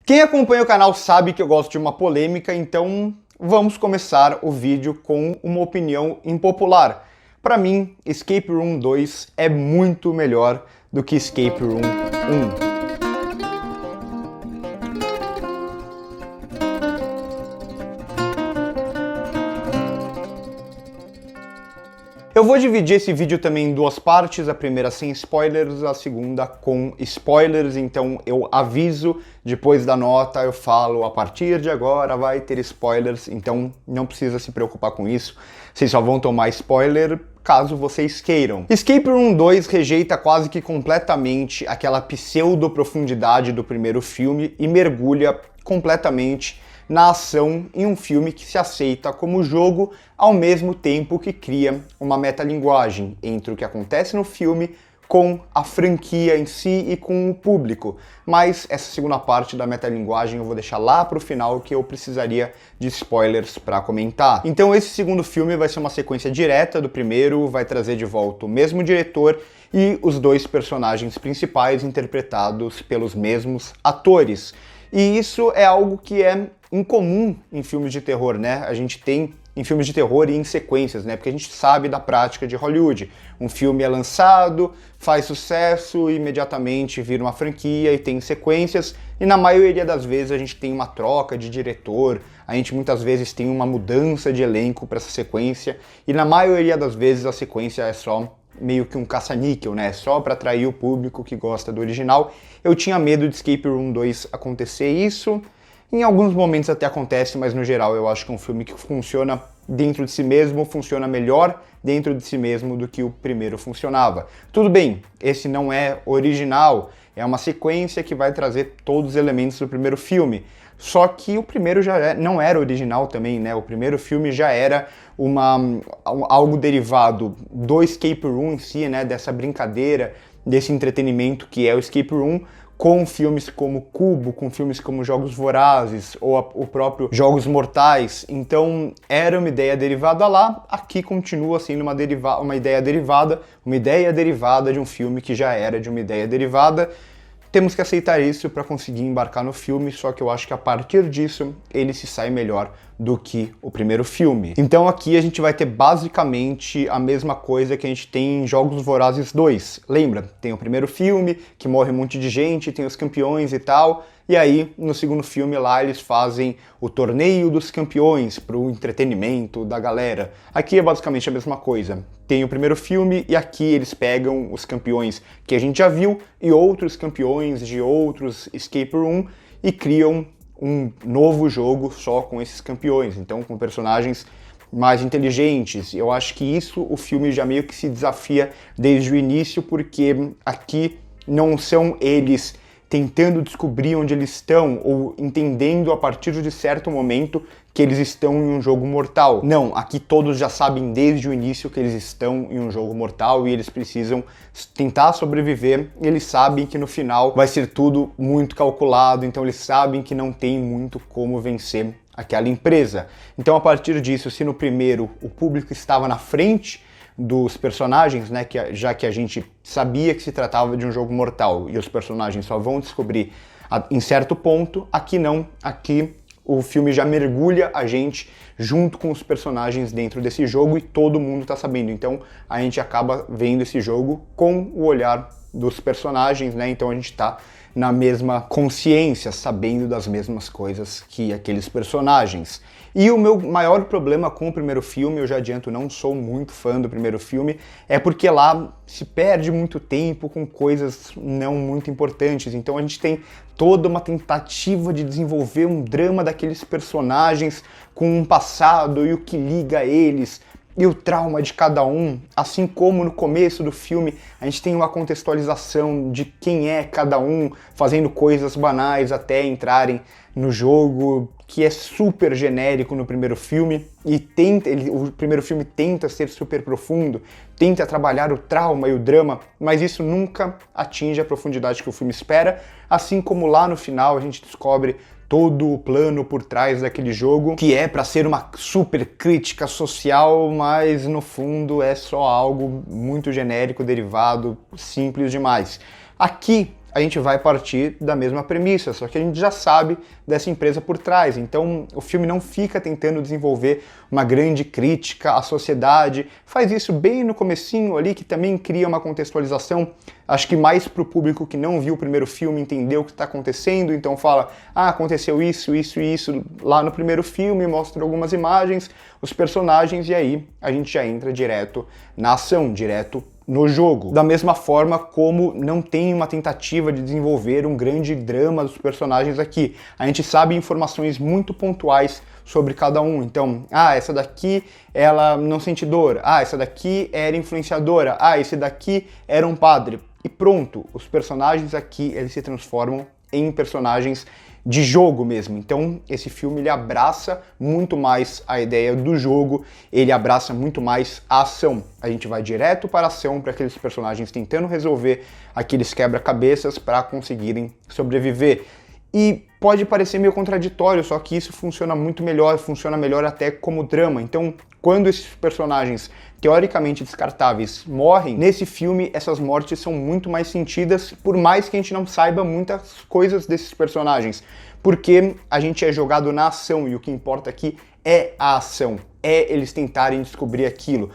Quem acompanha o canal sabe que eu gosto de uma polêmica, então vamos começar o vídeo com uma opinião impopular. Para mim, Escape Room 2 é muito melhor do que Escape Room 1. Eu vou dividir esse vídeo também em duas partes, a primeira sem spoilers, a segunda com spoilers, então eu aviso, depois da nota eu falo, a partir de agora vai ter spoilers, então não precisa se preocupar com isso, vocês só vão tomar spoiler caso vocês queiram. Escape Room 2 rejeita quase que completamente aquela pseudo-profundidade do primeiro filme e mergulha completamente na ação em um filme que se aceita como jogo ao mesmo tempo que cria uma metalinguagem entre o que acontece no filme com a franquia em si e com o público. Mas essa segunda parte da metalinguagem eu vou deixar lá pro final, que eu precisaria de spoilers para comentar. Então esse segundo filme vai ser uma sequência direta do primeiro, vai trazer de volta o mesmo diretor e os dois personagens principais interpretados pelos mesmos atores. E isso é algo que é incomum em filmes de terror, né? A gente tem em filmes de terror e em sequências, né? Porque a gente sabe da prática de Hollywood. Um filme é lançado, faz sucesso, imediatamente vira uma franquia e tem sequências, e na maioria das vezes a gente tem uma troca de diretor, a gente muitas vezes tem uma mudança de elenco para essa sequência, e na maioria das vezes a sequência é só meio que um caça-níquel, né? Só para atrair o público que gosta do original. Eu tinha medo de Escape Room 2 acontecer isso. Em alguns momentos até acontece, mas no geral eu acho que é um filme que funciona dentro de si mesmo, funciona melhor dentro de si mesmo do que o primeiro funcionava. Tudo bem, esse não é original, é uma sequência que vai trazer todos os elementos do primeiro filme. Só que o primeiro não era original também, né? O primeiro filme já era algo derivado do Escape Room em si, né? Dessa brincadeira, desse entretenimento que é o Escape Room, com filmes como Cubo, com filmes como Jogos Vorazes ou o próprio Jogos Mortais. Então era uma ideia derivada lá, aqui continua sendo uma ideia derivada de um filme que já era de uma ideia derivada. Temos que aceitar isso para conseguir embarcar no filme, só que eu acho que a partir disso ele se sai melhor do que o primeiro filme. Então aqui a gente vai ter basicamente a mesma coisa que a gente tem em Jogos Vorazes 2. Lembra? Tem o primeiro filme, que morre um monte de gente, tem os campeões e tal, e aí no segundo filme lá eles fazem o torneio dos campeões para o entretenimento da galera. Aqui é basicamente a mesma coisa. Tem o primeiro filme e aqui eles pegam os campeões que a gente já viu e outros campeões de outros Escape Room e criam um novo jogo só com esses campeões, então com personagens mais inteligentes. Eu acho que isso o filme já meio que se desafia desde o início, porque aqui não são eles tentando descobrir onde eles estão ou entendendo a partir de certo momento que eles estão em um jogo mortal. Não, aqui todos já sabem desde o início que eles estão em um jogo mortal e eles precisam tentar sobreviver. Eles sabem que no final vai ser tudo muito calculado, então eles sabem que não tem muito como vencer aquela empresa. Então a partir disso, se no primeiro o público estava na frente dos personagens, né, já que a gente sabia que se tratava de um jogo mortal e os personagens só vão descobrir em certo ponto, aqui não, aqui o filme já mergulha a gente junto com os personagens dentro desse jogo e todo mundo tá sabendo, então a gente acaba vendo esse jogo com o olhar dos personagens, né, então a gente tá na mesma consciência, sabendo das mesmas coisas que aqueles personagens. E o meu maior problema com o primeiro filme, eu já adianto, não sou muito fã do primeiro filme, é porque lá se perde muito tempo com coisas não muito importantes. Então a gente tem toda uma tentativa de desenvolver um drama daqueles personagens com um passado e o que liga eles, e o trauma de cada um, assim como no começo do filme a gente tem uma contextualização de quem é cada um, fazendo coisas banais até entrarem no jogo, que é super genérico no primeiro filme, e o primeiro filme tenta ser super profundo, tenta trabalhar o trauma e o drama, mas isso nunca atinge a profundidade que o filme espera, assim como lá no final a gente descobre todo o plano por trás daquele jogo, que é para ser uma super crítica social, mas no fundo é só algo muito genérico, derivado, simples demais. Aqui a gente vai partir da mesma premissa, só que a gente já sabe dessa empresa por trás. Então o filme não fica tentando desenvolver uma grande crítica à sociedade, faz isso bem no comecinho ali, que também cria uma contextualização, acho que mais para o público que não viu o primeiro filme entender o que está acontecendo, então fala, aconteceu isso, isso e isso lá no primeiro filme, mostra algumas imagens, os personagens, e aí a gente já entra direto na ação, direto no jogo. Da mesma forma como não tem uma tentativa de desenvolver um grande drama dos personagens aqui. A gente sabe informações muito pontuais sobre cada um. Então, essa daqui ela não sente dor. Essa daqui era influenciadora. Esse daqui era um padre. E pronto, os personagens aqui eles se transformam em personagens de jogo mesmo. Então esse filme ele abraça muito mais a ideia do jogo, ele abraça muito mais a ação. A gente vai direto para a ação, para aqueles personagens tentando resolver aqueles quebra-cabeças para conseguirem sobreviver. E pode parecer meio contraditório, só que isso funciona muito melhor, funciona melhor até como drama. Então, quando esses personagens teoricamente descartáveis morrem, nesse filme essas mortes são muito mais sentidas, por mais que a gente não saiba muitas coisas desses personagens, porque a gente é jogado na ação e o que importa aqui é a ação, é eles tentarem descobrir aquilo.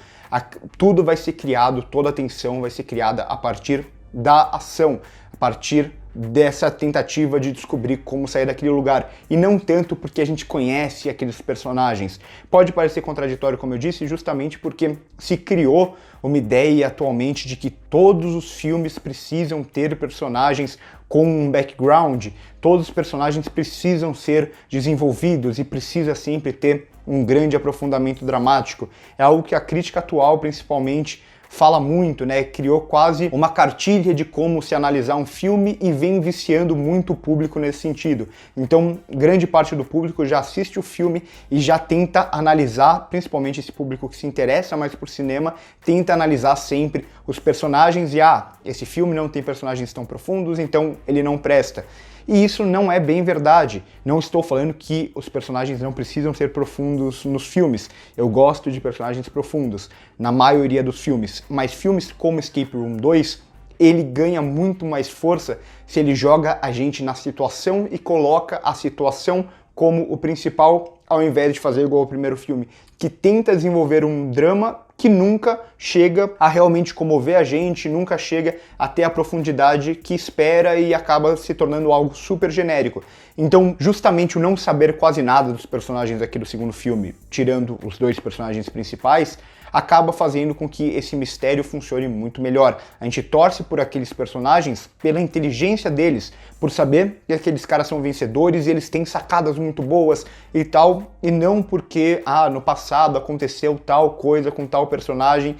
Tudo vai ser criado, toda a tensão vai ser criada a partir da ação, a partir dessa tentativa de descobrir como sair daquele lugar, e não tanto porque a gente conhece aqueles personagens. Pode parecer contraditório, como eu disse, justamente porque se criou uma ideia atualmente de que todos os filmes precisam ter personagens com um background, todos os personagens precisam ser desenvolvidos e precisa sempre ter um grande aprofundamento dramático. É algo que a crítica atual, principalmente, fala muito, né? Criou quase uma cartilha de como se analisar um filme e vem viciando muito o público nesse sentido. Então, grande parte do público já assiste o filme e já tenta analisar, principalmente esse público que se interessa mais por cinema, tenta analisar sempre os personagens e, esse filme não tem personagens tão profundos, então ele não presta. E isso não é bem verdade. Não estou falando que os personagens não precisam ser profundos nos filmes. Eu gosto de personagens profundos, na maioria dos filmes. Mas filmes como Escape Room 2, ele ganha muito mais força se ele joga a gente na situação e coloca a situação como o principal, ao invés de fazer igual ao primeiro filme, que tenta desenvolver um drama que nunca chega a realmente comover a gente, nunca chega a ter a profundidade que espera e acaba se tornando algo super genérico. Então, justamente o não saber quase nada dos personagens aqui do segundo filme, tirando os dois personagens principais, acaba fazendo com que esse mistério funcione muito melhor. A gente torce por aqueles personagens pela inteligência deles, por saber que aqueles caras são vencedores e eles têm sacadas muito boas e tal, e não porque, no passado aconteceu tal coisa com tal personagem.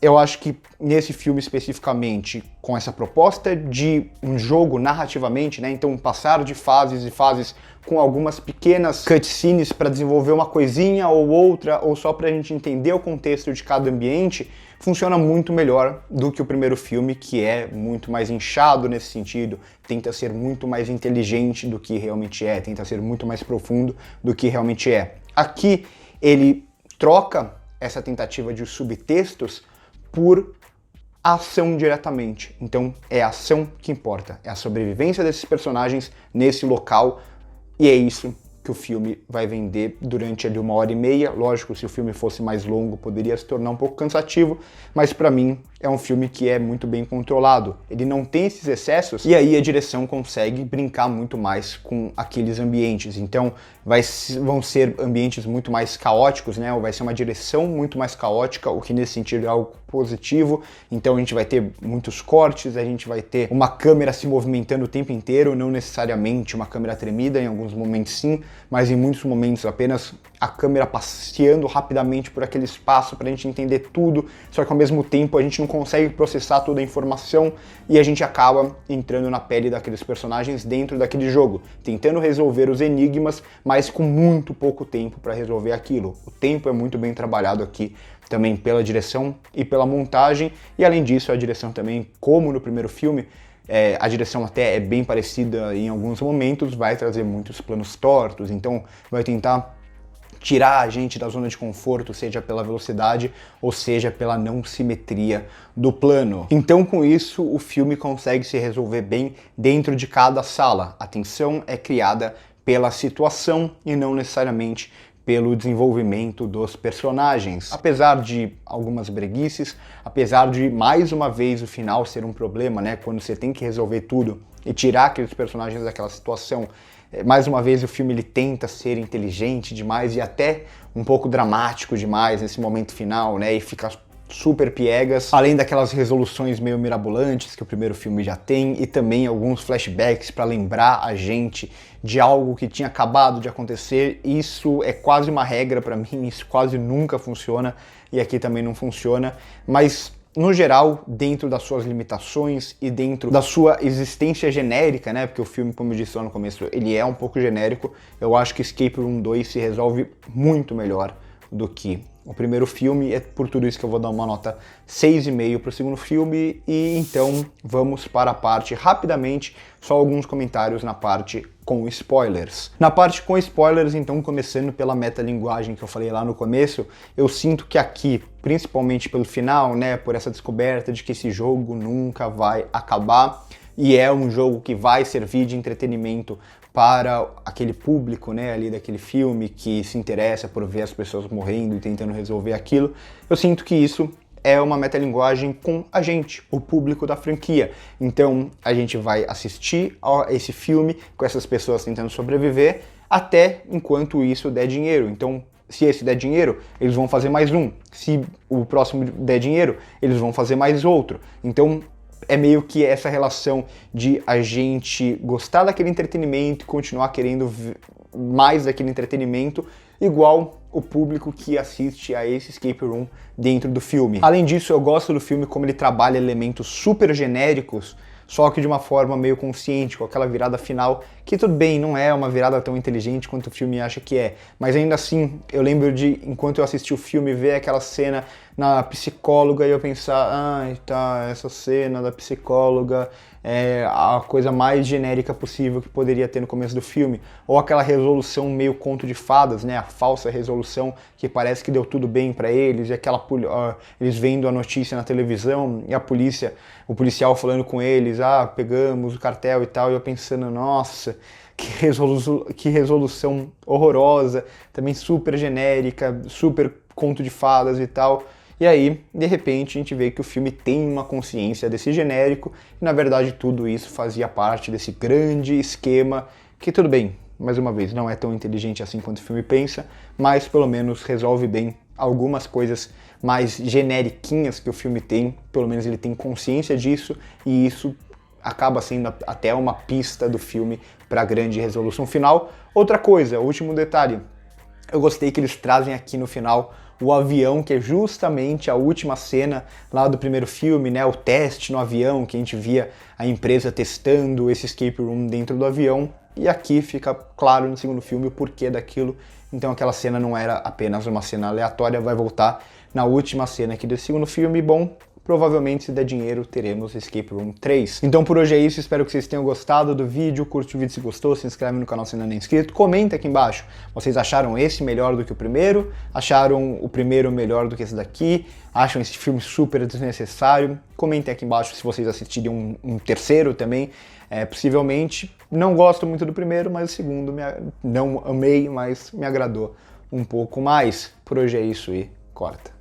Eu acho que nesse filme especificamente, com essa proposta de um jogo narrativamente, né, então passar de fases e fases com algumas pequenas cutscenes para desenvolver uma coisinha ou outra, ou só para a gente entender o contexto de cada ambiente, funciona muito melhor do que o primeiro filme, que é muito mais inchado nesse sentido, tenta ser muito mais inteligente do que realmente é, tenta ser muito mais profundo do que realmente é. Aqui ele troca essa tentativa de subtextos por ação diretamente. Então é a ação que importa, é a sobrevivência desses personagens nesse local, e é isso que o filme vai vender durante ali 1h30. Lógico, se o filme fosse mais longo, poderia se tornar um pouco cansativo, mas para mim é um filme que é muito bem controlado. Ele não tem esses excessos, e aí a direção consegue brincar muito mais com aqueles ambientes. Então vão ser ambientes muito mais caóticos, né? Ou vai ser uma direção muito mais caótica, o que nesse sentido é algo positivo. Então a gente vai ter muitos cortes, a gente vai ter uma câmera se movimentando o tempo inteiro, não necessariamente uma câmera tremida, em alguns momentos sim, mas em muitos momentos apenas a câmera passeando rapidamente por aquele espaço para a gente entender tudo, só que ao mesmo tempo a gente não consegue processar toda a informação e a gente acaba entrando na pele daqueles personagens dentro daquele jogo, tentando resolver os enigmas, mas com muito pouco tempo para resolver aquilo. O tempo é muito bem trabalhado aqui também pela direção e pela montagem, e além disso a direção também, como no primeiro filme, a direção até é bem parecida em alguns momentos, vai trazer muitos planos tortos, então vai tentar tirar a gente da zona de conforto, seja pela velocidade ou seja pela não simetria do plano. Então, com isso, o filme consegue se resolver bem dentro de cada sala. A tensão é criada pela situação e não necessariamente pelo desenvolvimento dos personagens. Apesar de algumas breguices, apesar de, mais uma vez, o final ser um problema, né? Quando você tem que resolver tudo e tirar aqueles personagens daquela situação, mais uma vez o filme ele tenta ser inteligente demais e até um pouco dramático demais nesse momento final, né? E fica super piegas, além daquelas resoluções meio mirabolantes que o primeiro filme já tem, e também alguns flashbacks para lembrar a gente de algo que tinha acabado de acontecer. Isso é quase uma regra para mim, isso quase nunca funciona, e aqui também não funciona, mas no geral, dentro das suas limitações e dentro da sua existência genérica, né, porque o filme, como eu disse lá no começo, ele é um pouco genérico, eu acho que Escape Room 2 se resolve muito melhor do que o primeiro filme. É por tudo isso que eu vou dar uma nota 6,5 para o segundo filme. E então vamos para a parte rapidamente, só alguns comentários na parte com spoilers. Na parte com spoilers, então, começando pela metalinguagem que eu falei lá no começo, eu sinto que aqui, principalmente pelo final, né, por essa descoberta de que esse jogo nunca vai acabar, e é um jogo que vai servir de entretenimento para aquele público, né, ali daquele filme que se interessa por ver as pessoas morrendo e tentando resolver aquilo, eu sinto que isso é uma metalinguagem com a gente, o público da franquia. Então a gente vai assistir a esse filme com essas pessoas tentando sobreviver até enquanto isso der dinheiro. Então, se esse der dinheiro, eles vão fazer mais um. Se o próximo der dinheiro, eles vão fazer mais outro. Então, é meio que essa relação de a gente gostar daquele entretenimento e continuar querendo mais daquele entretenimento, igual o público que assiste a esse escape room dentro do filme. Além disso, eu gosto do filme como ele trabalha elementos super genéricos, só que de uma forma meio consciente, com aquela virada final, que tudo bem, não é uma virada tão inteligente quanto o filme acha que é, mas ainda assim, eu lembro de, enquanto eu assisti o filme, ver aquela cena na psicóloga e eu pensar, ai, tá, essa cena da psicóloga é a coisa mais genérica possível que poderia ter no começo do filme, ou aquela resolução meio conto de fadas, né, a falsa resolução que parece que deu tudo bem pra eles, e aquela eles vendo a notícia na televisão e o policial falando com eles, pegamos o cartel e tal, e eu pensando, nossa, que resolução horrorosa, também super genérica, super conto de fadas e tal. E aí, de repente, a gente vê que o filme tem uma consciência desse genérico, e na verdade tudo isso fazia parte desse grande esquema, que tudo bem, mais uma vez, não é tão inteligente assim quanto o filme pensa, mas pelo menos resolve bem algumas coisas mais generiquinhas que o filme tem, pelo menos ele tem consciência disso, e isso acaba sendo até uma pista do filme para a grande resolução final. Outra coisa, último detalhe, eu gostei que eles trazem aqui no final o avião, que é justamente a última cena lá do primeiro filme, né? O teste no avião, que a gente via a empresa testando esse escape room dentro do avião. E aqui fica claro no segundo filme o porquê daquilo. Então aquela cena não era apenas uma cena aleatória, vai voltar na última cena aqui desse segundo filme. Bom, provavelmente, se der dinheiro, teremos Escape Room 3. Então por hoje é isso, espero que vocês tenham gostado do vídeo, curte o vídeo se gostou, se inscreve no canal se ainda não é inscrito, comenta aqui embaixo, vocês acharam esse melhor do que o primeiro? Acharam o primeiro melhor do que esse daqui? Acham esse filme super desnecessário? Comentem aqui embaixo se vocês assistiriam um terceiro também, possivelmente. Não gosto muito do primeiro, mas o segundo não amei, mas me agradou um pouco mais. Por hoje é isso e corta.